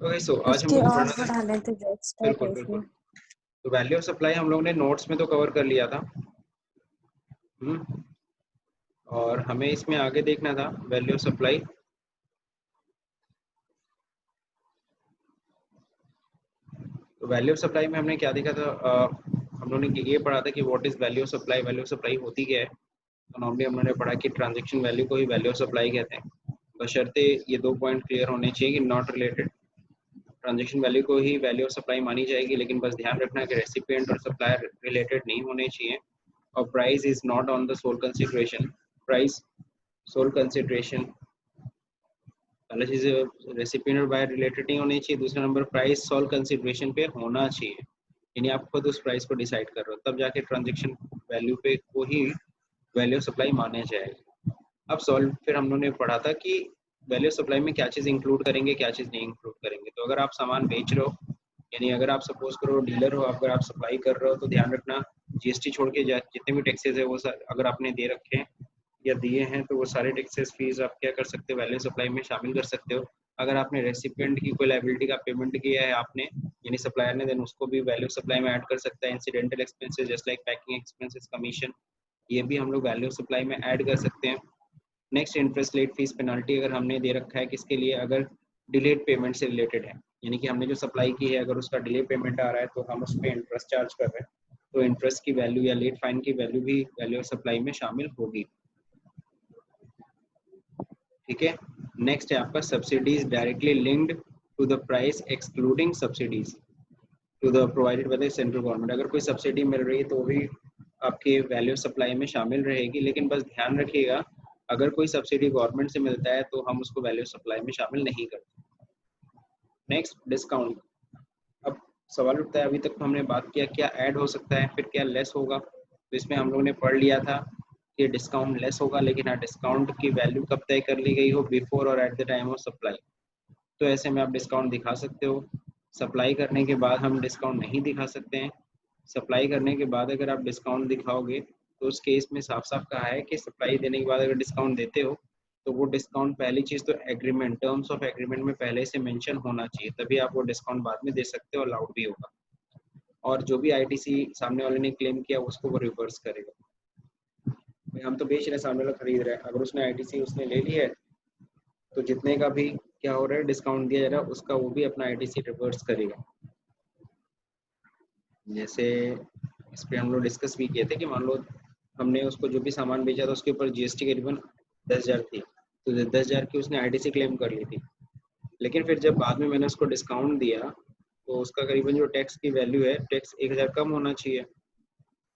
Okay so आज हम उसके लोग को और पढ़ना था। बढ़ा लेते जो एक्स्ट्रा बिल्कुल था बिल्कुल। उसमें। तो वैल्यू ऑफ सप्लाई हम लोग ने नोट्स में तो कवर कर लिया था। और हमें इसमें आगे देखना था वैल्यू ऑफ सप्लाई। तो वैल्यू ऑफ सप्लाई में हमने क्या देखा था, हम लोगों ने ये पढ़ा था कि what is value of supply, value of supply होती क्या है। तो नॉर्मली हम लोगों ने पढ़ा कि ट्रांजैक्शन वैल्यू को ही वैल्यू ऑफ सप्लाई कहते हैं, बशर्ते ये 2 पॉइंट क्लियर होने चाहिए कि नॉट रिलेटेड। ट्रांजैक्शन वैल्यू को ही वैल्यू ऑफ सप्लाई मानी जाएगी, लेकिन बस ध्यान रखना कि रेसिपिएंट और सप्लायर रिलेटेड नहीं होने चाहिए। और price is not on the sole consideration. Price sole consideration पहला चीज, रेसिपिएंट और बायर रिलेटेड नहीं होनी चाहिए। दूसरा नंबर, प्राइस सोल कंसिडरेशन पे होना चाहिए, यानी आप खुद उस प्राइस को डिसाइड कर रहे हो, तब जाके ट्रांजैक्शन वैल्यू पे को ही वैल्यू ऑफ सप्लाई माने जाएगा। अब सॉल्व फिर हम लोगों ने पढ़ा था कि वैल्यू ऑफ सप्लाई में क्या चीज़ इंक्लूड करेंगे, क्या चीज़ नहीं इंक्लूड करेंगे। तो अगर आप सामान बेच रहे हो, यानी अगर आप सपोज करो डीलर हो, अगर आप सप्लाई कर रहे हो, तो ध्यान रखना जीएसटी छोड़ के जितने भी टैक्सेस है वो अगर आपने दे रखे हैं या दिए हैं, तो वो सारे टैक्सेस फीस आप क्या कर सकते हो, वैल्यू सप्लाई में शामिल कर सकते हो। अगर आपने रेसिपिएंट की कोई लायबिलिटी का पेमेंट किया है आपने, यानी सप्लायर ने, देन उसको भी वैल्यू सप्लाई में ऐड कर सकता है। Incidental expenses just like packing expenses, commission, ये भी हम लोग वैल्यू सप्लाई में ऐड कर सकते हैं। Next, interest late fees penalty अगर हमने दे रखा है किसके लिए, अगर डिलेड पेमेंट से रिलेटेड है, यानी कि हमने जो सप्लाई की है अगर उसका डिले पेमेंट आ रहा है तो हम उस पर इंटरेस्ट चार्ज कर रहे हैं, तो इंटरेस्ट की वैल्यू या लेट फाइन की वैल्यू भी वैल्यू ऑफ सप्लाई में शामिल होगी। ठीक है। नेक्स्ट है आपका subsidies directly linked to the price excluding subsidies to the provided by the central government. अगर कोई सब्सिडी मिल रही है तो भी आपके वैल्यू सप्लाई में शामिल रहेगी, लेकिन बस ध्यान रखिएगा अगर कोई सब्सिडी गवर्नमेंट से मिलता है तो हम उसको वैल्यू सप्लाई में शामिल नहीं करते। Next, discount. अब सवाल उठता है, अभी तक तो हमने बात किया क्या ऐड हो सकता है, फिर क्या लेस होगा। तो इसमें हम लोगों ने पढ़ लिया था कि डिस्काउंट लेस होगा, लेकिन हाँ, डिस्काउंट की वैल्यू कब तय कर ली गई हो, बिफोर और at the time of supply. तो ऐसे में आप डिस्काउंट दिखा सकते हो। सप्लाई करने के बाद हम डिस्काउंट नहीं दिखा सकते हैं। सप्लाई करने के बाद अगर आप डिस्काउंट दिखाओगे तो उस केस में साफ साफ कहा है कि सप्लाई देने के बाद अगर डिस्काउंट देते हो तो वो डिस्काउंट, पहली चीज़ तो एग्रीमेंट, टर्म्स ऑफ एग्रीमेंट में पहले से मेंशन होना चाहिए, तभी आप वो डिस्काउंट बाद में दे सकते हो, अलाउड भी होगा। और जो भी आईटीसी सामने वाले ने क्लेम किया उसको वो रिवर्स करेगा। भाई हम तो बेच रहे हैं, सामने वाला खरीद रहा है, अगर उसने आईटीसी उसने ले लिया है तो जितने का भी क्या हो रहा है डिस्काउंट दिया जा रहा है उसका वो भी अपना आईटीसी रिवर्स करेगा। जैसे इस पे हम लोग डिस्कस भी किए थे कि मान लो हमने उसको जो भी सामान बेचा था उसके ऊपर जीएसटी करीबन 10,000 थी, तो 10,000 की उसने आईटीसी क्लेम कर ली थी, लेकिन फिर जब बाद में मैंने उसको डिस्काउंट दिया तो उसका करीबन जो टैक्स की वैल्यू है, टैक्स 1,000 कम होना चाहिए।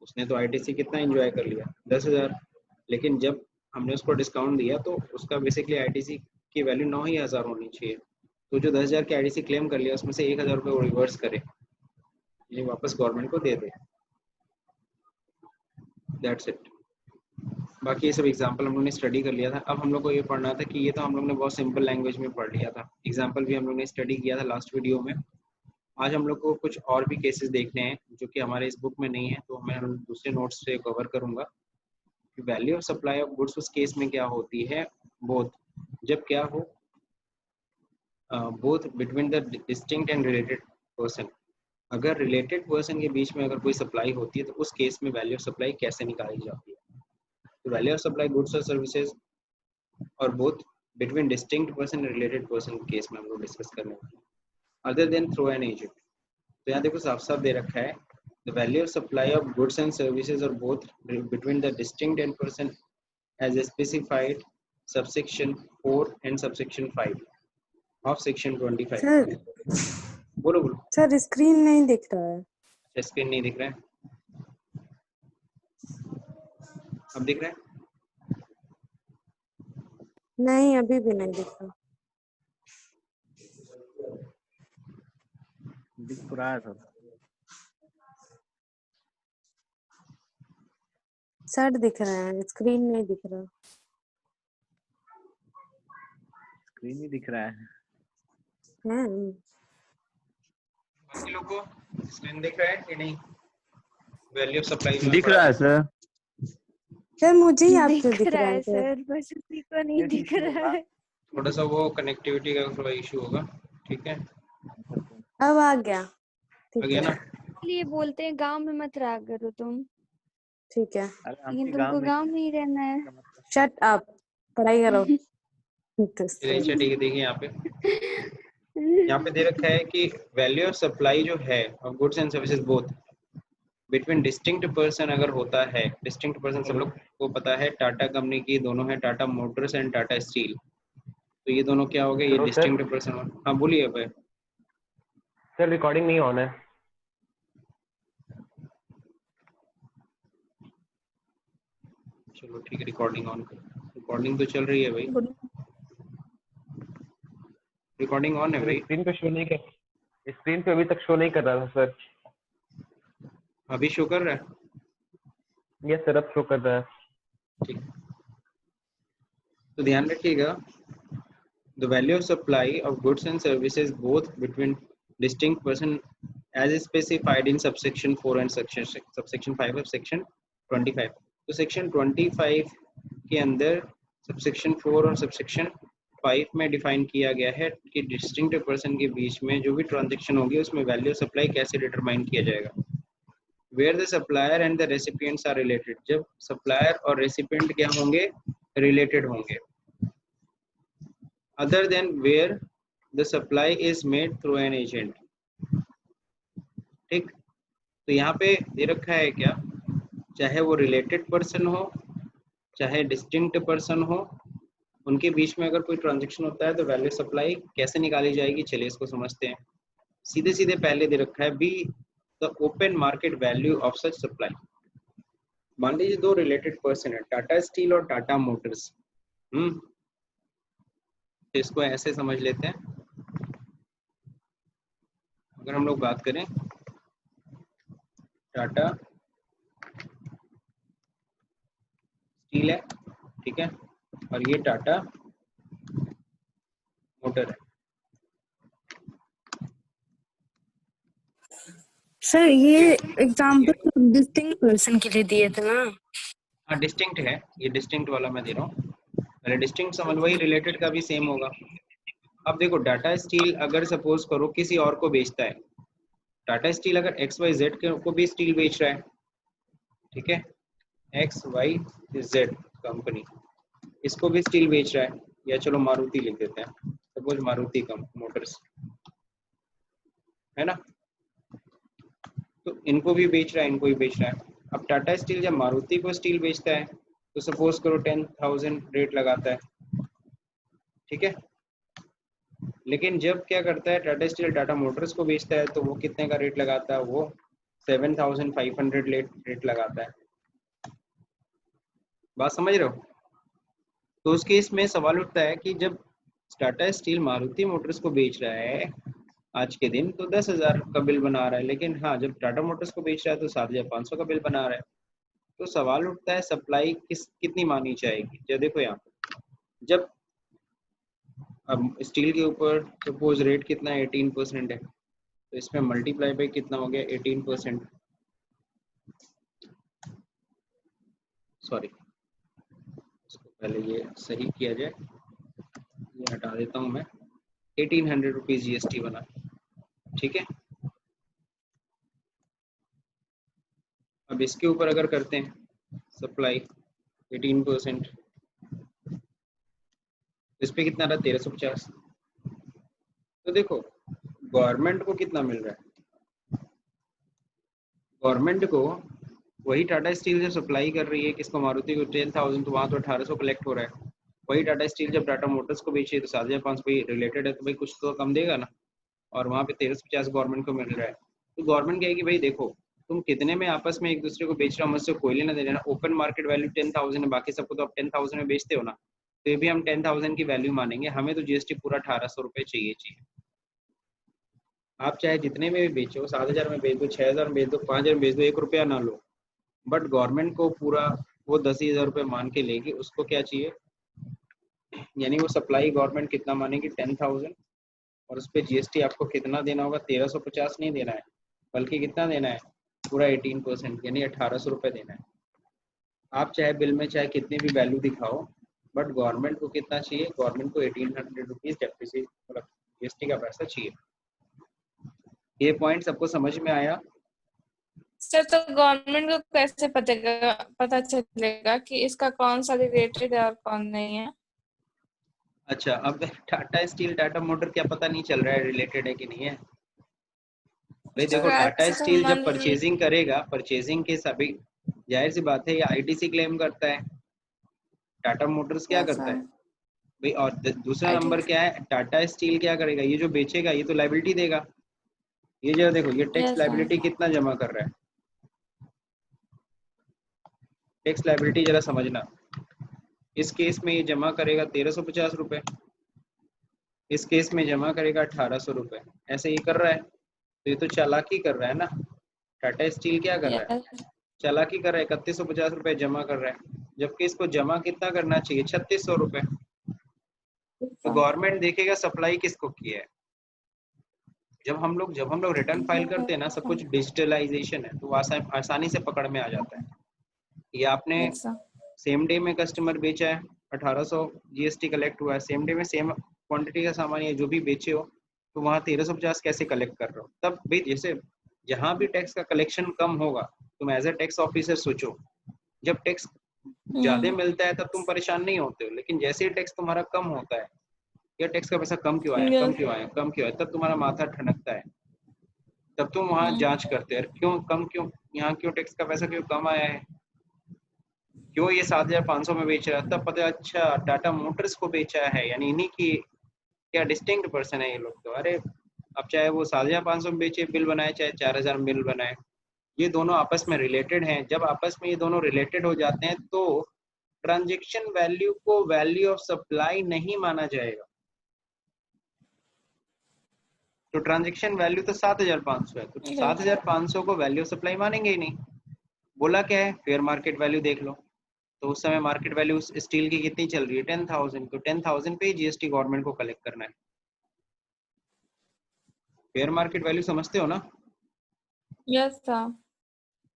उसने तो आईटीसी कितना एंजॉय कर लिया, 10,000, लेकिन जब हमने उसको डिस्काउंट दिया तो उसका बेसिकली आईटीसी की वैल्यू 9,000 होनी चाहिए। तो जो 10,000 की आईटीसी क्लेम कर लिया उसमें से 1,000 रुपये वो रिवर्स करे, ये वापस गवर्नमेंट को दे दे। That's it. बाकी ये सब एग्जांपल हम लोग ने स्टडी कर लिया था। अब हम लोग को ये पढ़ना था कि ये तो हम लोग ने बहुत सिंपल लैंग्वेज में पढ़ लिया था, एग्जांपल भी हम लोग ने स्टडी किया था लास्ट वीडियो में। आज हम लोग को कुछ और भी केसेस देखने हैं जो कि हमारे इस बुक में नहीं है, तो मैं दूसरे नोट्स से कवर करूंगा कि value of supply of goods उस केस में क्या होती है, बोथ, जब क्या हो, both between the distinct and related person. अगर रिलेटेड पर्सन के बीच में अगर कोई सप्लाई होती है तो उस केस में वैल्यू ऑफ सप्लाई कैसे निकाली जाती है। तो वैल्यू ऑफ सप्लाई गुड्स और सर्विसेज और both between distinct person and related person case में हम लोग डिस्कस करने वाले हैं, other than through an agent. तो यहाँ देखो साफ साफ दे रखा है, the value of supply of goods and services और both between the distinct and person as specified subsection 4 and subsection 5 of section 25। Sir बोलो बोलो। सर स्क्रीन नहीं दिख रहा है। स्क्रीन नहीं दिख रहा है, अब दिख रहा है? नहीं अभी भी नहीं दिख रहा। दिख तो रहा है सर। सर दिख रहा है, स्क्रीन नहीं दिख रहा। स्क्रीन ही दिख रहा है। बाकी लोग को स्क्रीन दिख रहा है कि नहीं? वैल्यू ऑफ सप्लाई दिख रहा है सर। सर मुझे ही आपको दिख रहा है सर, बस उसी को नहीं दिख रहा है। थोड़ा सा वो कनेक्टिविटी का थोड़ा इशू होगा, ठीक है। अब आ गया। आ ठीक गया है ना? इसलिए बोलते हैं गांव में मत रहा करो तुम, ठीक है। अरे हम लेकिन भी तुमको में गांव में ही रहना है। का मतलब शट अप, पढ़ाई करो। चलिए अच्छा ठीक है, देखिए यहाँ पे दे रखा है कि वैल्यू ऑफ सप्लाई जो है of goods and services both between distinct person अगर होता है, डिस्टिंक्ट पर्सन सब लोग को पता है, टाटा कंपनी की दोनों है, Tata Motors and Tata steel. तो ये दोनों क्या हो गए, ये हेलो सर। Distinct person. हाँ बोलिए भाई। सर रिकॉर्डिंग नहीं ऑन है। चलो ठीक है, रिकॉर्डिंग ऑन कर। रिकॉर्डिंग तो चल रही है भाई, रिकॉर्डिंग ऑन है सर भाई। स्क्रीन पे शो नहीं कर, स्क्रीन पे अभी तक शो नहीं कर रहा था सर। अभी शो कर रहा है? यस सर अब शो कर रहा है। ठीक, तो ध्यान रखिएगा, the value of supply of goods and services both between distinct person as specified in subsection 4 and subsection 5 of section 25। तो section 25 के अंदर subsection 4 और subsection 5 में डिफाइन किया गया है कि डिस्टिंक्ट पर्सन के बीच में जो भी ट्रांजेक्शन होगी उसमें वैल्यू ऑफ सप्लाई कैसे डिटरमाइन किया जाएगा। Where the supplier and the recipients are related, जब सप्लायर और रेसिपिएंट क्या होंगे, रिलेटेड होंगे। Other than where the supply is made through an agent. ठीक, तो यहाँ पे दे रखा है क्या, चाहे वो रिलेटेड पर्सन हो चाहे डिस्टिंक्ट पर्सन हो, उनके बीच में अगर कोई ट्रांजैक्शन होता है तो वैल्यू सप्लाई कैसे निकाली जाएगी, चलिए इसको समझते हैं। सीधे सीधे पहले दे रखा है B the open market value of such supply. मान लीजिए दो रिलेटेड पर्सन है, टाटा स्टील और टाटा मोटर्स। तो इसको ऐसे समझ लेते हैं, अगर हम लोग बात करें टाटा स्टील है, ठीक है, और ये टाटा मोटर है। सर ये एग्जाम्पल डिस्टिंक्ट पर्सन के लिए दिए थे ना? हाँ डिस्टिंक्ट है, ये डिस्टिंक्ट वाला मैं दे रहा हूँ। पहले डिस्टिंक्ट समझ, वही रिलेटेड का भी सेम होगा। अब देखो टाटा स्टील अगर सपोज करो किसी और को बेचता है, टाटा स्टील अगर XYZ को भी स्टील बेच रहा है, ठीक है, XYZ कंपनी इसको भी स्टील बेच रहा है, या चलो मारुति लिख देते हैं, सपोज मारुति मोटर्स है ना, तो इनको भी बेच रहा है, इनको भी बेच रहा है। अब टाटा स्टील जब मारुति को स्टील बेचता है तो सपोज करो 10,000 रेट लगाता है, ठीक है, लेकिन जब क्या करता है टाटा स्टील टाटा मोटर्स को बेचता है तो वो कितने का रेट लगाता है, वो 7,500 रेट लगाता है। बात समझ रहे हो? तो उस केस में सवाल उठता है कि जब टाटा स्टील मारुति मोटर्स को बेच रहा है आज के दिन तो 10,000 का बिल बना रहा है, लेकिन हाँ जब टाटा मोटर्स को बेच रहा है तो 7,500 का बिल बना रहा है। तो सवाल उठता है सप्लाई कितनी मानी जाएगी। जब देखो यहाँ पर जब अब स्टील के ऊपर सपोज रेट कितना है 18% है, तो इसमें मल्टीप्लाई बाई कितना हो गया 18%, सॉरी इसको पहले ये सही किया जाए, ये हटा देता हूँ मैं, 1,800 रुपीज GST बना, ठीक है। अब इसके ऊपर अगर करते हैं सप्लाई 18%, इस पे कितना रहा 1,350। तो देखो गवर्नमेंट को कितना मिल रहा है, गवर्नमेंट को वही टाटा स्टील जब सप्लाई कर रही है किसको, मारुति को 10,000, तो वहाँ तो 1,800 कलेक्ट हो रहा है। वही टाटा स्टील जब टाटा मोटर्स को बेची है तो 7,500 भाई रिलेटेड है तो भाई कुछ तो कम देगा ना, और वहाँ पे 1,350 गवर्नमेंट को मिल रहा है। तो गवर्नमेंट कहेगी भाई देखो तुम कितने में आपस में एक दूसरे को बेच रहे हो, मुझसे कोई लेना देना, ओपन मार्केट वैल्यू 10,000 है, बाकी सबको तो आप 10,000 में बेचते हो ना, तो ये भी हम 10,000 की वैल्यू मानेंगे, हमें तो GST पूरा 1,800 रुपये चाहिए। आप चाहे जितने में भी बेचो, 7,000 में बेच दो, 6,000 में बेच दो, 5,000 में बेच दो, 1 रुपया ना लो, बट गवर्नमेंट को पूरा वो 10,000 रुपये मान के लेगी, उसको क्या चाहिए, यानी वो सप्लाई गवर्नमेंट कितना मानेगी 10,000, और उस पर GST आपको कितना देना होगा, 1,350 नहीं देना है, बल्कि कितना देना है, पूरा 18% यानी 1,800 रुपये देना है। आप चाहे बिल में चाहे कितनी भी वैल्यू दिखाओ, बट गवर्नमेंट को कितना चाहिए, गवर्नमेंट को 1,800 रुपीज़ डेप्रिसिएट मतलब GST का पैसा चाहिए। ये पॉइंट सबको समझ में आया? सर तो गवर्नमेंट को कैसे पता चलेगा कि इसका कौन सा रिलेटेड है और कौन नहीं है? अच्छा, अब टाटा स्टील टाटा मोटर क्या पता नहीं चल रहा है रिलेटेड है कि नहीं है? भाई देखो, टाटा ऐसे तो स्टील मान जब लीजिए परचेजिंग करेगा, परचेजिंग के सभी, जाहिर सी बात है ये आईटीसी क्लेम करता है। टाटा मोटर्स क्या करता है भाई? और दूसरा नंबर क्या है, टाटा स्टील क्या करेगा? ये जो बेचेगा ये तो लायबिलिटी देगा। ये जो देखो, ये टैक्स यस लायबिलिटी कितना जमा कर रहा है, टैक्स लायबिलिटी जरा समझना। इस केस में ये जमा करेगा 1350 रुपए, इस केस में जमा करेगा 1800 रुपए, ऐसे ही कर रहा है। तो ये तो चालाकी कर रहा है ना। टाटा स्टील क्या कर रहा है? यस चालाकी कर रहा है, 3150 रुपए जमा कर रहा है, जबकि इसको जमा कितना करना चाहिए? 3600 रुपए। तो गवर्नमेंट देखेगा सप्लाई किसको किया है। जब हम लोग रिटर्न फाइल करते हैं ना, सब कुछ डिजिटलाइजेशन है, तो आसानी से पकड़ में आ जाता है। ये आपने यस सर सेम डे में कस्टमर बेचा है, 1800 जीएसटी कलेक्ट हुआ है, सेम डे में सेम क्वांटिटी का सामान या जो भी बेचे हो, तो वहाँ 1350 कैसे कलेक्ट कर रहे हो? तब भाई जैसे जहाँ भी टैक्स का कलेक्शन कम होगा, तुम एज ए टैक्स ऑफिसर सोचो, जब टैक्स ज्यादा मिलता है तब तुम परेशान नहीं होते हो, लेकिन जैसे ही टैक्स तुम्हारा कम होता है, या टैक्स का पैसा कम क्यों आया, कम क्यों आया, कम क्यों आया, तब तुम्हारा माथा ठनकता है। तब तुम वहाँ जांच करते हैं, क्यों कम, क्यों यहाँ, क्यों टैक्स का पैसा क्यों कम आया है, क्यों ये 7500 में बेच रहा है। तब पता है, अच्छा टाटा मोटर्स को बेचा है, यानी इन्हीं की क्या डिस्टिंक्ट पर्सन है ये लोग तो। अरे अब चाहे वो 7500 में बेचे बिल बनाए, चाहे 4000 बिल बनाए, ये दोनों आपस में रिलेटेड हैं। जब आपस में ये दोनों रिलेटेड हो जाते हैं तो ट्रांजैक्शन वैल्यू को वैल्यू ऑफ सप्लाई नहीं माना जाएगा। तो ट्रांजैक्शन वैल्यू तो 7500 है, तो 7500 को वैल्यू ऑफ सप्लाई मानेंगे ही नहीं। बोला क्या है, फेयर मार्केट वैल्यू देख लो। तो उस समय मार्केट वैल्यू स्टील की कितनी चल रही है? 10,000। तो 10,000 पे जीएसटी गवर्नमेंट को कलेक्ट करना है। फेयर मार्केट वैल्यू समझते हो ना? यस सर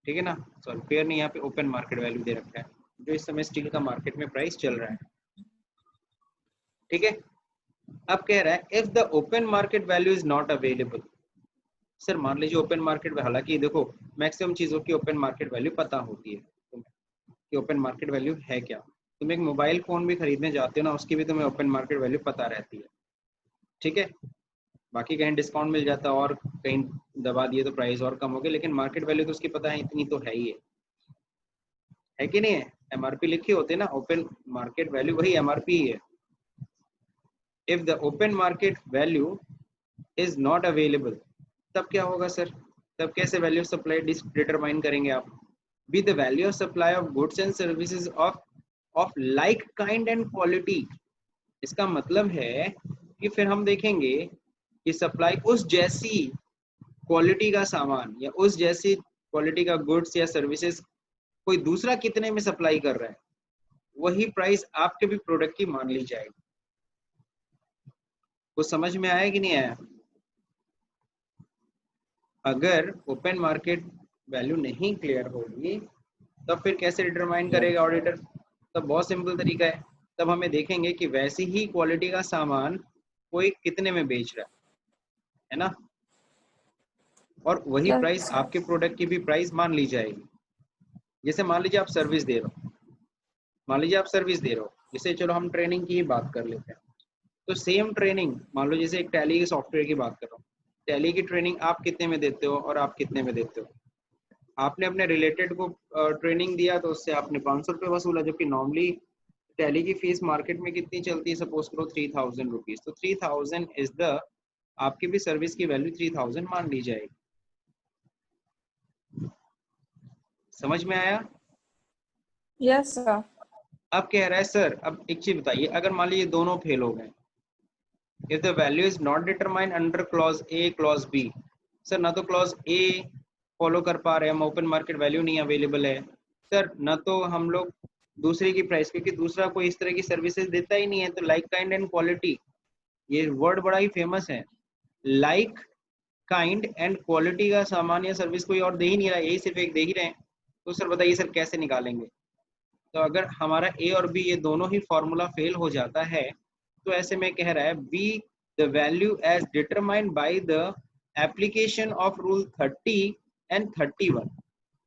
ठीक है ना? सॉरी, फेयर नहीं, यहाँ पे ओपन मार्केट वैल्यू दे रखा है, जो इस समय स्टील का मार्केट में प्राइस चल रहा है। ठीक है, अब कह रहा है if the open market value is not available. Sir मान लीजिए ओपन मार्केट, हालांकि देखो मैक्सिमम चीजों की ओपन मार्केट वैल्यू पता होती है तुम्हें कि ओपन मार्केट वैल्यू है क्या। तुम एक मोबाइल फोन भी खरीदने जाते हो ना, उसकी भी तुम्हें ओपन मार्केट वैल्यू पता रहती है। ठीक है, बाकी कहीं डिस्काउंट मिल जाता है और कहीं दबा दिए तो प्राइस और कम हो गया, लेकिन मार्केट वैल्यू तो उसकी पता है, इतनी तो है ही है कि नहीं है? एमआरपी लिखी होती है ना, ओपन मार्केट वैल्यू वही एमआरपी ही है। If the open market value is not available, तब क्या होगा सर? तब कैसे वैल्यू ऑफ सप्लाई डिटरमाइन करेंगे आप? B the value of supply of goods and services of like kind and quality. इसका मतलब है कि फिर हम देखेंगे कि सप्लाई उस जैसी क्वालिटी का सामान या उस जैसी क्वालिटी का गुड्स या सर्विसेज कोई दूसरा कितने में सप्लाई कर रहा है, वही प्राइस आपके भी प्रोडक्ट की मान ली जाएगी। कुछ समझ में आया कि नहीं आया? अगर ओपन मार्केट वैल्यू नहीं क्लियर होगी तब फिर कैसे डिटरमाइन करेगा ऑडिटर? तब बहुत सिंपल तरीका है, तब हमें देखेंगे कि वैसी ही क्वालिटी का सामान कोई कितने में बेच रहा है ना, और वही प्राइस आपके प्रोडक्ट की भी प्राइस मान ली जाएगी। जैसे मान लीजिए आप सर्विस दे रहे हो, मान लीजिए आप सर्विस दे रहे हो, जैसे चलो हम ट्रेनिंग की ही बात कर लेते हैं। तो सेम ट्रेनिंग, मान लो जैसे एक टैली के सॉफ्टवेयर की बात कर रहा हूँ, टैली की ट्रेनिंग आप कितने में देते हो और आप कितने में देते हो? आपने अपने रिलेटेड को ट्रेनिंग दिया तो उससे आपने 500 रुपये वसूला, जबकि नॉर्मली टैली की फीस मार्केट में कितनी चलती है? सपोज करो 3000 रुपीज। तो 3000 इज द, आपकी भी सर्विस की वैल्यू 3000 मान ली जाएगी। समझ में आया? यस सर अब कह रहा है सर, अब एक चीज बताइए, अगर मान लीजिए दोनों फेल हो गए, if the value is not determined under clause A clause B. Sir ना तो क्लॉज ए फॉलो कर पा रहे हैं, हम ओपन मार्केट वैल्यू नहीं अवेलेबल है सर, ना तो हम लोग दूसरे की प्राइस, क्योंकि दूसरा कोई इस तरह की सर्विसेज देता ही नहीं है। तो लाइक काइंड एंड क्वालिटी, ये वर्ड बड़ा ही फेमस है। लाइक काइंड एंड क्वालिटी का सामान या सर्विस कोई और दे ही नहीं रहा, यही सिर्फ एक दे ही रहे हैं। तो सर बताइए सर कैसे निकालेंगे? तो अगर हमारा ए और बी ये दोनों ही फॉर्मूला फेल हो जाता है, तो ऐसे में कह रहा है B the value as determined by the application of rule 30 and 31।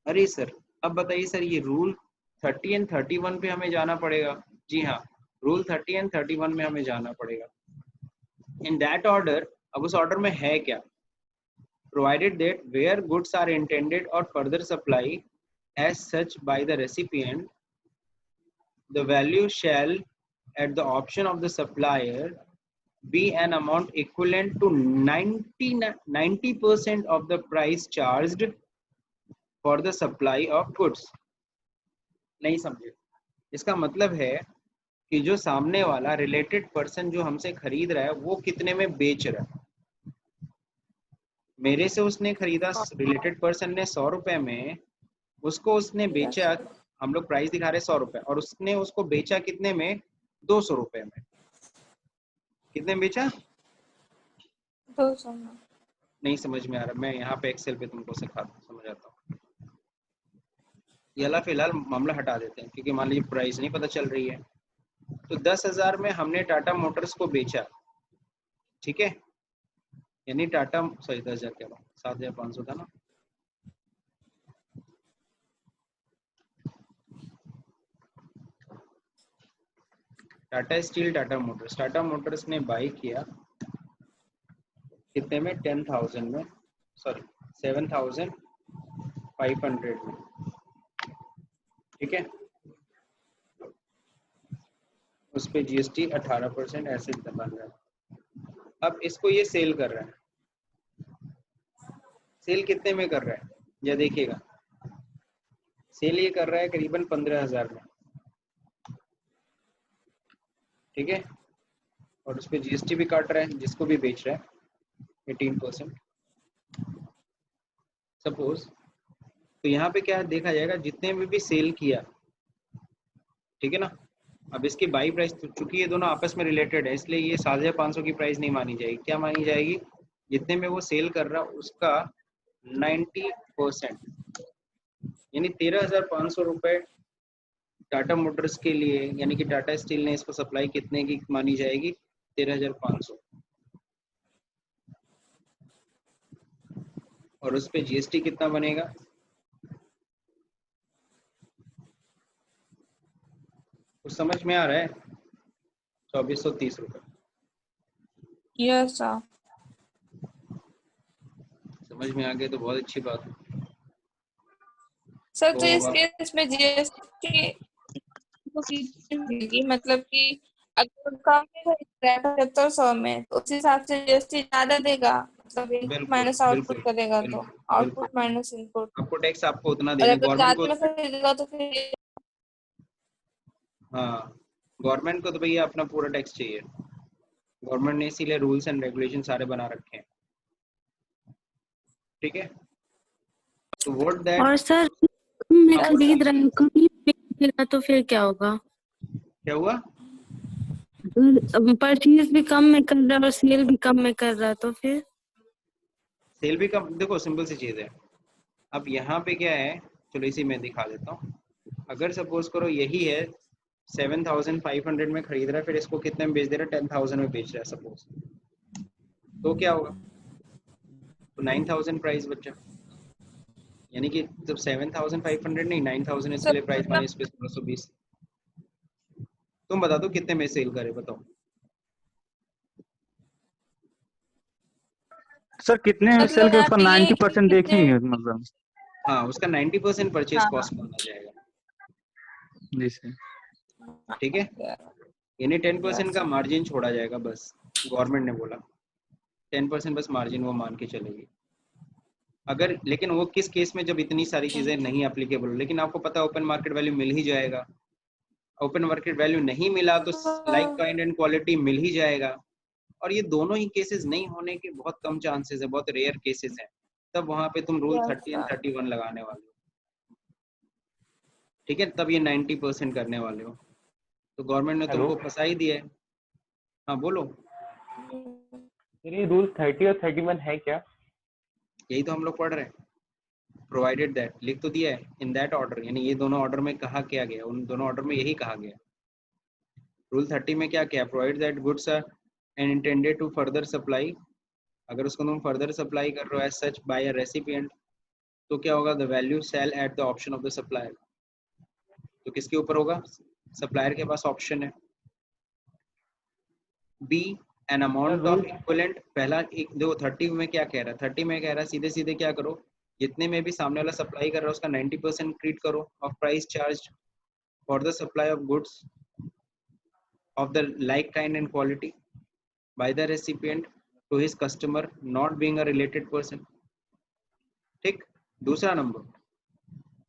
अरे सर अब बताइए सर, ये रूल 30 एंड 31 पे हमें जाना पड़ेगा। जी हाँ, रूल 30 एंड 31 में हमें जाना पड़ेगा। इन दैट ऑर्डर, अब उस ऑर्डर में है क्या? Provided that where goods are intended और further supply as such by the recipient, the value shall at the option of the supplier be an amount equivalent to 90% of the price charged for the supply of goods। नहीं समझे? इसका मतलब है कि जो सामने वाला रिलेटेड पर्सन जो हमसे खरीद रहा है वो कितने में बेच रहा है। मेरे से उसने खरीदा, रिलेटेड पर्सन ने 100 रुपए में, उसको उसने बेचा, हम लोग प्राइस दिखा रहे 100 रुपए, और उसने उसको बेचा कितने में? 200 रुपए में। कितने में बेचा? 200 में। नहीं समझ में आ रहा, मैं यहाँ पे एक्सेल पे तुमको समझाता हूँ। ये वाला फिलहाल मामला हटा देते हैं, क्योंकि मान लीजिए प्राइस नहीं पता चल रही है। तो 10,000 में हमने टाटा मोटर्स को बेचा, ठीक है, यानी टाटा, सॉरी 10,000 क्या, 7,500 था ना। टाटा स्टील, टाटा मोटर्स ने बाई किया कितने में? 10,000 में, सॉरी 7,500 में, ठीक है। उस पे जीएसटी 18% ऐसे बन रहा है। अब इसको ये सेल कर रहा है, सेल कितने में कर रहा है? या देखिएगा, सेल ये कर रहा है करीबन 15,000 में, ठीक है, और उस पे जीएसटी भी काट रहा है, जिसको भी बेच रहा है 18% सपोज। तो यहाँ पे क्या देखा जाएगा, जितने में भी सेल किया, ठीक है ना। अब इसकी बाई प्राइस, चूंकि ये दोनों आपस में रिलेटेड है, इसलिए ये 7,500 की प्राइस नहीं मानी जाएगी। क्या मानी जाएगी? जितने में वो सेल कर रहा उसका 90%, यानी 13,500 रुपए टाटा मोटर्स के लिए, यानी कि टाटा स्टील ने इसको सप्लाई कितने की मानी जाएगी? 13,500, और उस पे जीएसटी कितना बनेगा? कुछ समझ में आ रहा है? 2,430 रुपए। Yes sir. समझ में आ गया तो बहुत अच्छी बात है। सर तो इस केस में जीएसटी मतलब कि अगर कम में 7500 में, तो उस हिसाब से जीएसटी ज्यादा देगा, मतलब इनपुट माइनस आउटपुट करेगा, तो आउटपुट माइनस इनपुट। आपको टैक्स आपको उतना और देना, अगर गवर्नमेंट ज्यादा में को। खरीदेगा तो फिर हाँ, गवर्नमेंट को तो भैया अपना पूरा टैक्स चाहिए। गवर्नमेंट ने इसीलिए रूल्स एंड रेगुलेशन सारे बना रखे हैं, ठीक है। तो व्हाट दैट, और सर मैं खरीद रहा हूँ, कम ही बेचेगा तो फिर क्या होगा? क्या हुआ? परचेज भी कम में कर रहा है और सेल भी कम में कर रहा है, तो फिर सेल भी कम। देखो सिंपल सी चीज है। अब यहाँ पे क्या है, चलो इसी में दिखा देता हूँ। अगर सपोज करो यही है 7,500 में खरीद रहा है, फिर इसको कितने में बेच दे रहा है? 10,000 में बेच रहा है सपोज, तो क्या होगा? तो 9,000 प्राइस बचा, यानी कि जब 7,500 नहीं 9,000 इसके लिए प्राइस मानी, इस पे 1620। तुम बता दो कितने में सेल करे, बताओ। सर कितने में सेल के उसका 90% देखेंगे मतलब? हाँ, उसका 90% परचेज कॉस्ट माना जाएगा, जी सर, ठीक है। यानी 10% का मार्जिन छोड़ा जाएगा, बस गवर्नमेंट ने बोला 10% बस मार्जिन वो मान के चलेगी। अगर, लेकिन वो किस केस में, जब इतनी सारी चीजें नहीं एप्लीकेबल हो। लेकिन आपको पता है ओपन मार्केट वैल्यू मिल ही जाएगा। ओपन मार्केट वैल्यू नहीं मिला तो लाइक काइंड एंड क्वालिटी मिल ही जाएगा। और ये दोनों ही केसेस नहीं होने के बहुत कम चांसेस है, बहुत रेयर केसेस हैं। तब वहां पे तुम रूल 30 एंड 31 लगाने वाले हो, ठीक है। तब ये 90% करने वाले हो। तो गवर्नमेंट ने तुमको फंसा ही दिया है। हाँ बोलो। ये रूल 30 और 31 है क्या? यही तो हम लोग पढ़ रहे हैं। प्रोवाइडेड दैट लिख तो दिया है, इन दैट ऑर्डर, यानी ये दोनों ऑर्डर में कहा क्या गया, उन दोनों ऑर्डर में यही कहा गया। रूल 30 में क्या क्या? Provide that goods are and intended to further supply, अगर उसको तुम फर्दर सप्लाई कर रहे हो as such by a recipient, तो क्या होगा, the value sale at the option of the supplier. तो किसके ऊपर होगा, सप्लायर के पास ऑप्शन है। Be an amount of equivalent, पहला एक देखो 30 में क्या कह रहा है, 30 में कह रहा है सीधे सीधे क्या करो, जितने में भी सामने वाला सप्लाई कर रहा है उसका 90% ट्रीट करो of price charge for the supply of goods of the like kind and quality by the recipient to his customer not being a related person। ठीक। दूसरा number,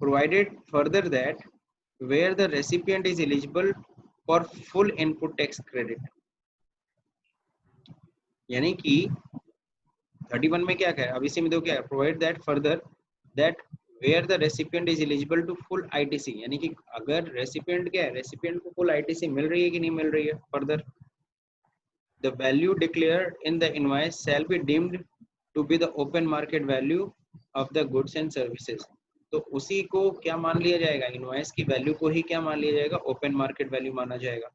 provided further that where the recipient is eligible for full input tax credit, यानी कि 31 में क्या कह रहा है, अब इसी में देखो क्या है, provide that further that where the recipient is eligible to full ITC, यानी कि अगर रेसिपिएंट क्या है, रेसिपिएंट को फुल ITC मिल रही है कि नहीं मिल रही है, further the value declared in the invoice shall be deemed to be the open market value of the goods and services। तो उसी को क्या मान लिया जाएगा, इनवॉइस की वैल्यू को ही क्या मान लिया जाएगा, ओपन मार्केट वैल्यू माना जाएगा।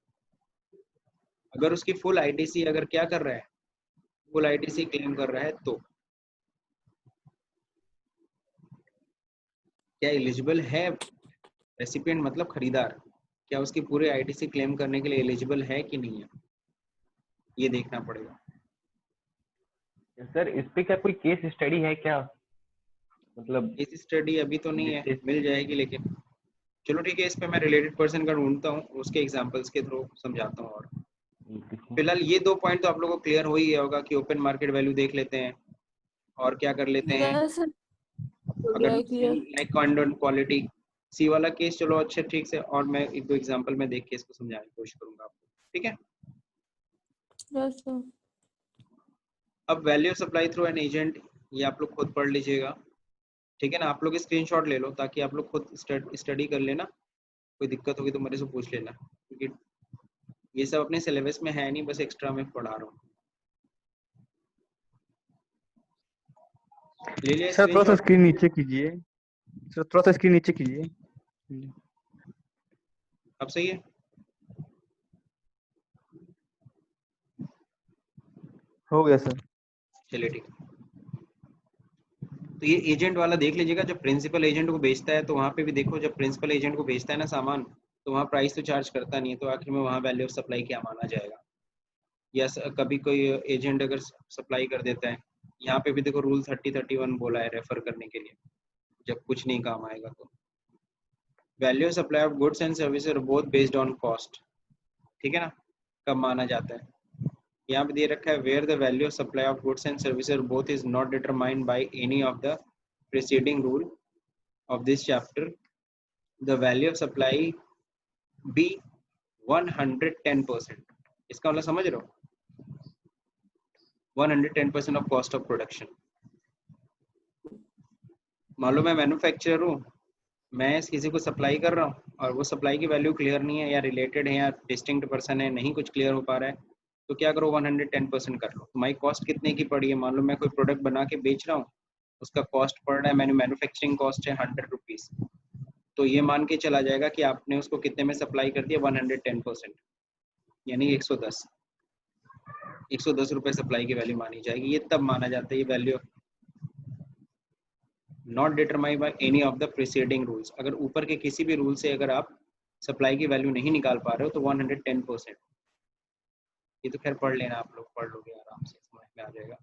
अगर उसकी फुल ITC अगर क्या कर रहा है, फुल ITC क्लेम कर रहा है, तो क्या एलिजिबल है रेसिपिएंट मतलब खरीदार, क्या उसकी पूरे ITC क्लेम करने के लिए एलिजिबल है कि नहीं है, ये देखना पड़ेगा। सर इस पे क्या कोई केस स्टडी है क्या, मतलब केस स्टडी अभी तो नहीं है, मिल जाएगी, लेकिन चलो ठीक है, इस पे मैं रिलेटेड पर्सन का ढूंढता हूँ, उसके एग्जांपल्स के थ्रू समझाता हूँ। और फिलहाल ये 2 पॉइंट तो आप लोगों को क्लियर हो ही गया होगा कि ओपन मार्केट वैल्यू देख लेते हैं और क्या कर लेते हैं, अगर लाइक काइंड क्वालिटी सी वाला केस, चलो अच्छा ठीक से, और मैं 1-2 एग्जांपल में देख के इसको समझाने की कोशिश करूंगा आपको, ठीक है। अब value supply through an agent, ये आप लोग खुद पढ़ लीजिएगा, ठीक है ना, आप लोग स्क्रीनशॉट ले लो ताकि आप लोग खुद स्टडी कर लेना, कोई दिक्कत होगी तो मेरे से पूछ लेना, क्योंकि ये सब अपने सिलेबस में है नहीं, बस एक्स्ट्रा में पढ़ा रहा हूँ। ले लिया सर थोड़ा सा स्क्रीनशॉट, स्क्रीन नीचे कीजिए, सर थोड़ा सा स्क्रीन नीचे कीजिए। अब सही है, हो गया सर। चलिए ठीक है। तो ये एजेंट वाला देख लीजिएगा, जब प्रिंसिपल एजेंट को बेचता है तो वहाँ पे भी देखो, जब प्रिंसिपल एजेंट को बेचता है ना सामान, तो वहाँ प्राइस तो चार्ज करता नहीं है, तो आखिर में वहाँ वैल्यू ऑफ सप्लाई क्या माना जाएगा, या कभी कोई एजेंट अगर सप्लाई कर देता है, यहाँ पे भी देखो रूल 30-31 बोला है रेफर करने के लिए, जब कुछ नहीं काम आएगा तो। Value of supply of goods and services both based on cost, ठीक है ना, कब माना जाता है, यहाँ पे दे रखा है where the value of supply of goods and services both is not determined by any of the preceding rule of this chapter, the value of supply be 110%। इसका मतलब समझ रहे हो, 110% ऑफ कॉस्ट ऑफ प्रोडक्शन। मान लो मैं manufacturer हूँ, मैं किसी को सप्लाई कर रहा हूँ और वो सप्लाई की वैल्यू क्लियर नहीं है, या रिलेटेड है, या डिस्टिंक्ट पर्सन है, नहीं कुछ क्लियर हो पा रहा है, तो क्या करो 110% कर लो। तुम्हारी कॉस्ट कितने की पड़ी है, मान लो मैं कोई प्रोडक्ट बना के बेच रहा हूँ, उसका कॉस्ट पड़ रहा है, मैन्युफैक्चरिंग कॉस्ट है 100 रुपीज़, तो ये मान के चला जाएगा कि आपने उसको कितने में सप्लाई कर दिया, 110%, यानी 110 रुपये सप्लाई की वैल्यू मानी जाएगी। ये तब माना जाता है, ये value not determined by any of the preceding rules. अगर ऊपर के किसी भी रूल से अगर आप सप्लाई की वैल्यू नहीं निकाल पा रहे हो तो 110%। ये तो खैर पढ़ लेना, आप लोग पढ़ लोगे आराम से, समझ में आ जाएगा।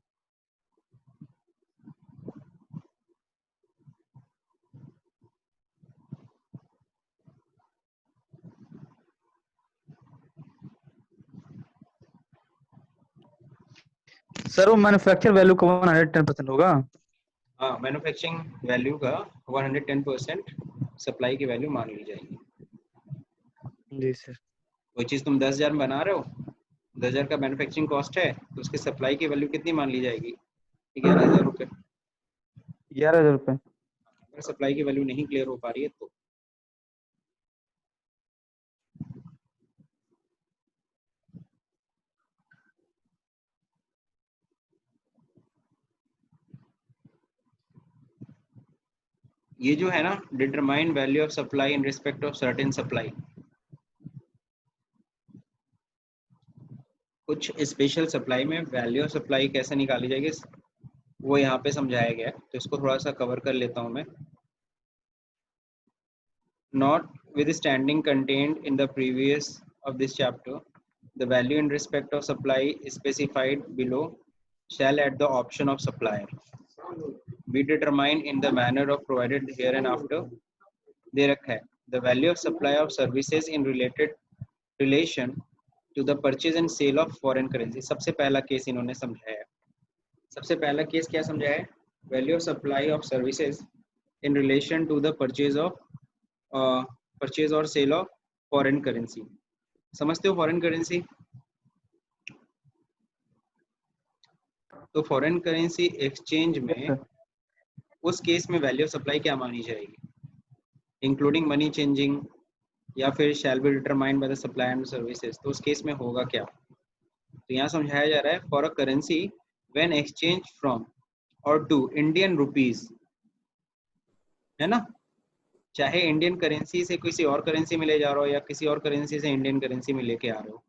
सर वो मैन्युफैक्चर वैल्यू का 110% होगा। हाँ, मैन्युफैक्चरिंग वैल्यू का 110% सप्लाई की वैल्यू मान ली जाएगी। जी सर। कोई चीज़ तुम 10,000 में बना रहे हो, 10,000 का मैन्युफैक्चरिंग कॉस्ट है, तो उसकी सप्लाई की वैल्यू कितनी मान ली जाएगी, 11,000 रुपये। 11,000 रुपये। अगर सप्लाई की वैल्यू नहीं क्लियर हो पा रही है तो ये जो है ना, determine value of supply in respect of certain supply, कुछ स्पेशल सप्लाई में वैल्यू ऑफ सप्लाई कैसे निकाली जाएगी वो यहाँ पे समझाया गया है, तो इसको थोड़ा सा कवर कर लेता हूँ मैं। Notwithstanding contained in the previous of this chapter, the value in respect of supply specified below shall at the option of supplier be determined in the manner of provided hereinafter। दे रखा है the value of supply of services in relation to the purchase and sale of foreign currency। सबसे पहला case इन्होंने समझाया है। सबसे पहला case क्या समझाया है? Value of supply of services in relation to the purchase और सेल ऑफ फॉरेन करेंसी। समझते हो फॉरेन करेंसी? तो फॉरेन करेंसी एक्सचेंज में उस केस में वैल्यू ऑफ सप्लाई क्या मानी जाएगी? इंक्लूडिंग मनी चेंजिंग या फिर shall be determined by the supply and services. तो उस केस में होगा क्या? तो यहाँ समझाया जा रहा है for a currency when exchange from और टू इंडियन रुपीज, है ना, चाहे इंडियन करेंसी से किसी और करेंसी में ले जा रहा हो या किसी और करेंसी से इंडियन करेंसी में लेके आ रहे हो,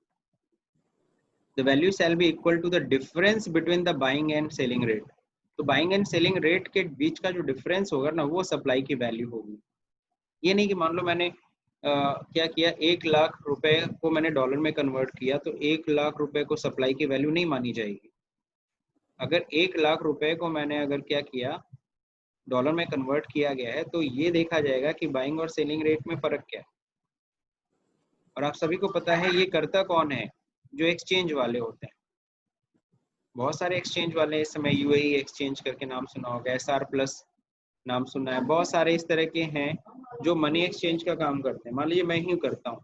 the value shall be equal to the difference between the buying and selling rate. तो बाइंग एंड सेलिंग रेट के बीच का जो डिफरेंस होगा ना, वो सप्लाई की वैल्यू होगी। ये नहीं कि मान लो मैंने क्या किया, 1 लाख रुपए को मैंने डॉलर में कन्वर्ट किया, तो 1 लाख रुपए को सप्लाई की वैल्यू नहीं मानी जाएगी। अगर 1 लाख रुपए को मैंने अगर क्या किया, डॉलर में कन्वर्ट किया गया है, तो ये देखा जाएगा कि बाइंग और सेलिंग रेट में फर्क क्या है। और आप सभी को पता है ये करता कौन है? जो एक्सचेंज वाले होते हैं। बहुत सारे एक्सचेंज वाले इस समय यूएई एक्सचेंज करके नाम सुना होगा, एसआर प्लस नाम सुना है, बहुत सारे इस तरह के हैं जो मनी एक्सचेंज का काम करते हैं। मान लीजिए मैं ही करता हूँ,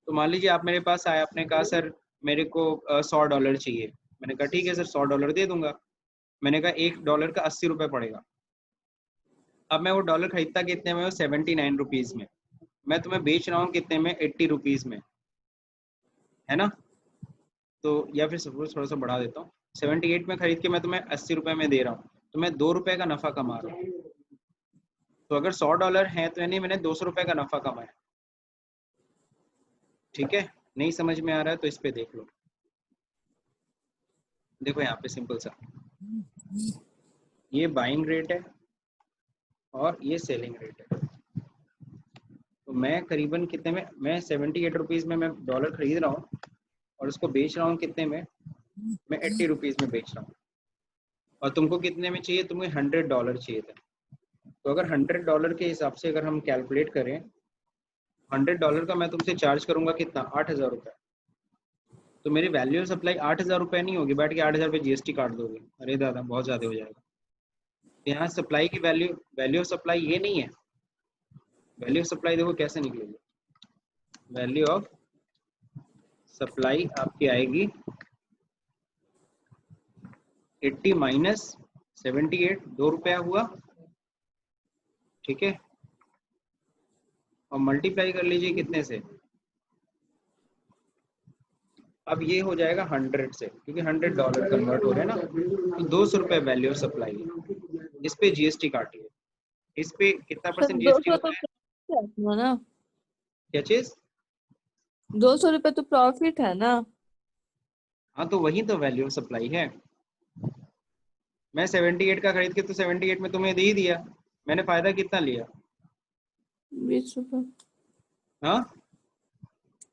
तो मान लीजिए आप मेरे पास आए, आपने कहा सर मेरे को $100 चाहिए। मैंने कहा ठीक है सर, $100 दे दूंगा। मैंने कहा $1 का 80 रुपये पड़ेगा। अब मैं वो डॉलर खरीदता कितने में? 79 रुपीज में। मैं तुम्हें बेच रहा हूँ कितने में? 80 रुपीज में, है ना। तो या फिर सपोज थोड़ा सा बढ़ा देता हूँ, 78 में खरीद के मैं तुम्हें 80 रुपये में दे रहा हूँ, तो मैं 2 रुपये का नफा कमा रहा हूँ। तो अगर $100 है तो यानी मैंने 200 रुपये का नफा कमाया। ठीक है, नहीं समझ में आ रहा है तो इस पे देख लो। देखो यहाँ पे सिंपल सा, ये बाइंग रेट है और ये सेलिंग रेट है। तो मैं करीबन कितने में? मैं 78 रुपीज में मैं डॉलर खरीद रहा हूँ और उसको बेच रहा हूँ कितने में? मैं 80 रुपीज में बेच रहा हूँ। और तुमको कितने में चाहिए? तुम्हें $100 चाहिए था। तो अगर $100 के हिसाब से अगर हम कैलकुलेट करें, $100 का मैं तुमसे चार्ज करूंगा कितना? 8,000 रुपये। तो मेरी वैल्यू ऑफ सप्लाई 8,000 रुपये नहीं होगी, बैठ के 8,000 रुपये जीएसटी काट दोगे। अरे दादा बहुत ज़्यादा हो जाएगा। यहाँ सप्लाई की वैल्यू ऑफ सप्लाई ये नहीं है। वैल्यू ऑफ सप्लाई देखो कैसे निकलेगी। वैल्यू ऑफ सप्लाई आपकी आएगी 80 माइनस 78, 2 रुपया हुआ, ठीक है, और मल्टीप्लाई कर लीजिए कितने से? अब ये हो जाएगा 100 से, क्योंकि $100 कन्वर्ट हो रहे हैं ना, तो 200 रुपये वैल्यू ऑफ सप्लाई है। इस पे जीएसटी काटिए। इस पे कितना परसेंट जीएसटी होता है ना? क्या चीज? 200 रुपये तो प्रॉफिट है ना? हाँ, तो वही तो वैल्यू ऑफ सप्लाई है। मैं 78 का खरीद के तो 78 में तुम्हें दे ही दिया, मैंने फायदा कितना लिया? 20 रुपये। हाँ,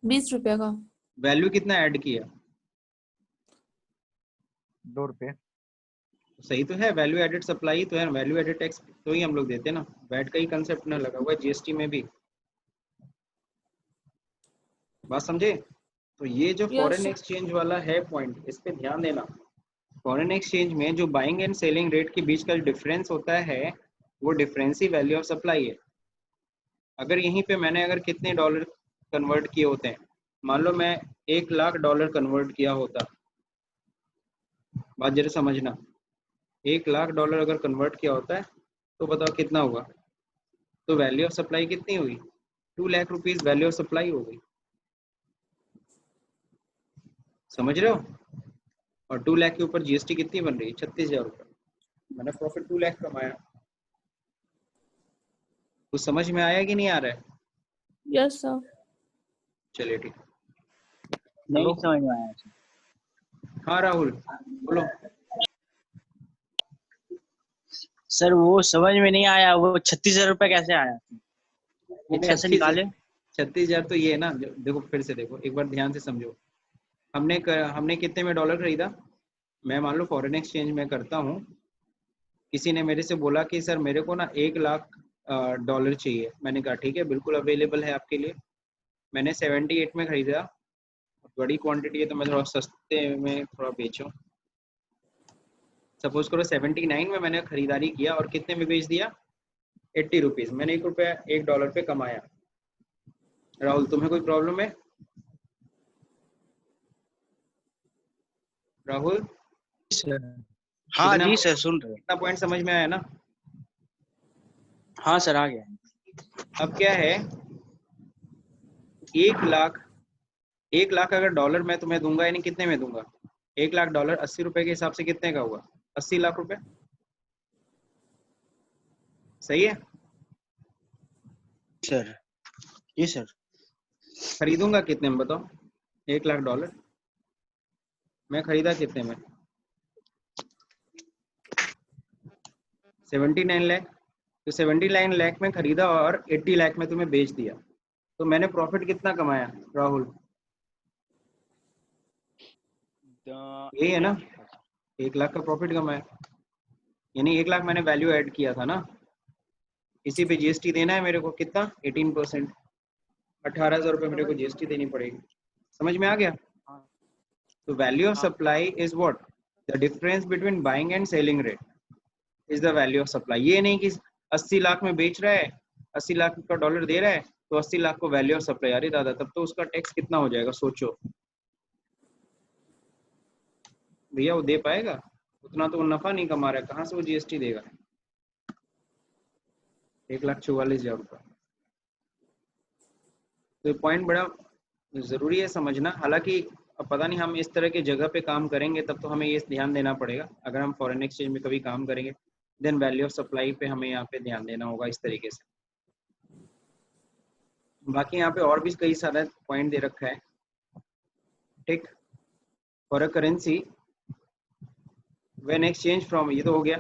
20 रुपये का वैल्यू कितना ऐड किया? 2 रुपये। सही तो है, वैल्यू एडेड सप्लाई तो है, वैल्यू एडेड टैक्स तो ही हम लोग देते हैं ना, वैट का ही कंसेप्ट ना लगा हुआ है जीएसटी में भी। बात समझे? तो ये जो फॉरेन एक्सचेंज वाला है पॉइंट, इस पे ध्यान देना। फॉरेन एक्सचेंज में जो बाइंग एंड सेलिंग रेट के बीच का डिफरेंस होता है, वो difference he value of supply है। अगर यहीं पे मैंने अगर कितने डॉलर कन्वर्ट किए होते हैं, मान लो मैं $1 लाख कन्वर्ट किया होता, बात जरा समझना, $1 लाख अगर कन्वर्ट किया होता है तो बताओ कितना हुआ? तो वैल्यू ऑफ सप्लाई कितनी हुई? 2 lakh rupees value of supply हो गई। समझ रहे हो? और 2 लाख के ऊपर जीएसटी कितनी बन रही है? 36,000 रुपये। मैंने प्रॉफिट 2 लाख कमाया। कुछ समझ में आया कि नहीं आ रहा है? Yes sir. चलिए ठीक, नहीं समझ में आया। हाँ राहुल बोलो। सर वो समझ में नहीं आया, वो 36,000 रुपये कैसे आया, वो कैसे निकाले? 36,000 तो ये है ना, देखो फिर से देखो, एक बार ध्यान से समझो। हमने कितने में डॉलर खरीदा? मैं मान लो फॉरेन एक्सचेंज में करता हूँ, किसी ने मेरे से बोला कि सर मेरे को ना 1 लाख डॉलर चाहिए। मैंने कहा ठीक है, बिल्कुल अवेलेबल है आपके लिए। मैंने 78 में खरीदा, बड़ी क्वांटिटी है तो मैं थोड़ा सस्ते में थोड़ा बेचूं। सपोज करो 79 में मैंने खरीदारी किया और कितने में बेच दिया? 80 रुपीज़। मैंने $1 पे कमाया। राहुल तुम्हें कोई प्रॉब्लम है? राहुल हाँ जी सर, सुन रहे। इतना पॉइंट समझ में आया ना? हाँ सर, आ गया। अब क्या है, 1 लाख अगर डॉलर मैं तुम्हें दूंगा, यानी कितने में दूंगा? 1 लाख डॉलर 80 रुपए के हिसाब से कितने का हुआ? 80 लाख रुपए। सही है सर जी सर। खरीदूंगा कितने में बताओ? 1 लाख डॉलर मैं खरीदा कितने में? 79 लाख। तो 79 लाख में खरीदा और 80 लाख में तुम्हें बेच दिया, तो मैंने प्रॉफिट कितना कमाया राहुल? यही है ना, 1 लाख का प्रॉफिट कमाया। यानी 1 लाख मैंने वैल्यू ऐड किया था ना, इसी पे जीएसटी देना है मेरे को। कितना? 18%। 18,000 रुपये मेरे को जीएसटी देनी पड़ेगी। समझ में आ गया? तो value of supply is what? The difference between buying and selling rate is the value of supply. ये नहीं कि 80 लाख में बेच रहा है, 80 लाख का डॉलर दे रहा है, तो 80 लाख को वैल्यू ऑफ सप्लाई। अरे दादा, तब तो उसका टैक्स कितना हो जाएगा सोचो भैया। वो दे पाएगा उतना? तो वो नफा नहीं कमा रहा है, कहाँ से वो जीएसटी देगा? 1,44,000 रुपये। तो ये पॉइंट बड़ा ज़रूरी है समझना। हालांकि अब पता नहीं हम इस तरह की जगह पे काम करेंगे तब तो हमें ये ध्यान देना पड़ेगा। अगर हम फॉरेन एक्सचेंज में कभी काम करेंगे देन वैल्यू ऑफ सप्लाई पे हमें यहाँ पे ध्यान देना होगा इस तरीके से। बाकी यहाँ पे और भी कई सारे पॉइंट दे रखा है, ठीक। For a currency when exchange from, ये तो हो गया।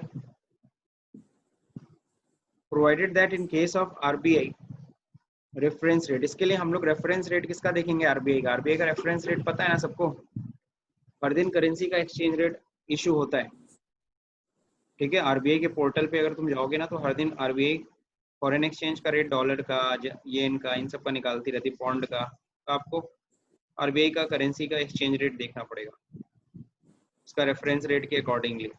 Provided that in case of RBI reference rate, इसके लिए हम लोग रेफरेंस रेट किसका देखेंगे? आरबीआई का। आरबीआई का रेफरेंस रेट पता है ना सबको? हर दिन करेंसी का एक्सचेंज रेट इशू होता है, ठीक है। आरबीआई के पोर्टल पे अगर तुम जाओगे ना तो हर दिन आरबीआई फॉरेन एक्सचेंज का रेट, डॉलर का, येन का, इन सब का निकालती रहती, पॉन्ड का। तो आपको आरबीआई का करेंसी का एक्सचेंज रेट देखना पड़ेगा, उसका रेफरेंस रेट के accordingly.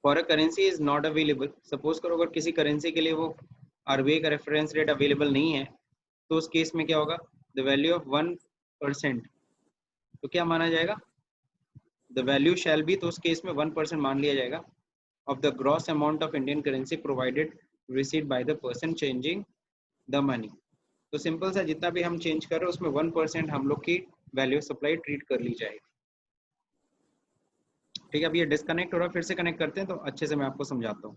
For a currency is not available, suppose करो अगर किसी करेंसी के लिए वो आरबीआई का रेफरेंस रेट अवेलेबल नहीं है, तो उस केस में क्या होगा? द वैल्यू ऑफ 1%, तो क्या माना जाएगा? द वैल्यू शैल बी, तो उस केस में 1% मान लिया जाएगा of the gross amount of Indian currency provided received by the person changing the money. तो सिंपल सा, जितना भी हम चेंज कर रहे हैं उसमें 1% हम लोग की वैल्यू सप्लाई ट्रीट कर ली जाएगी, ठीक है। अब ये डिस्कनेक्ट हो रहा है, फिर से कनेक्ट करते हैं तो अच्छे से मैं आपको समझाता हूँ।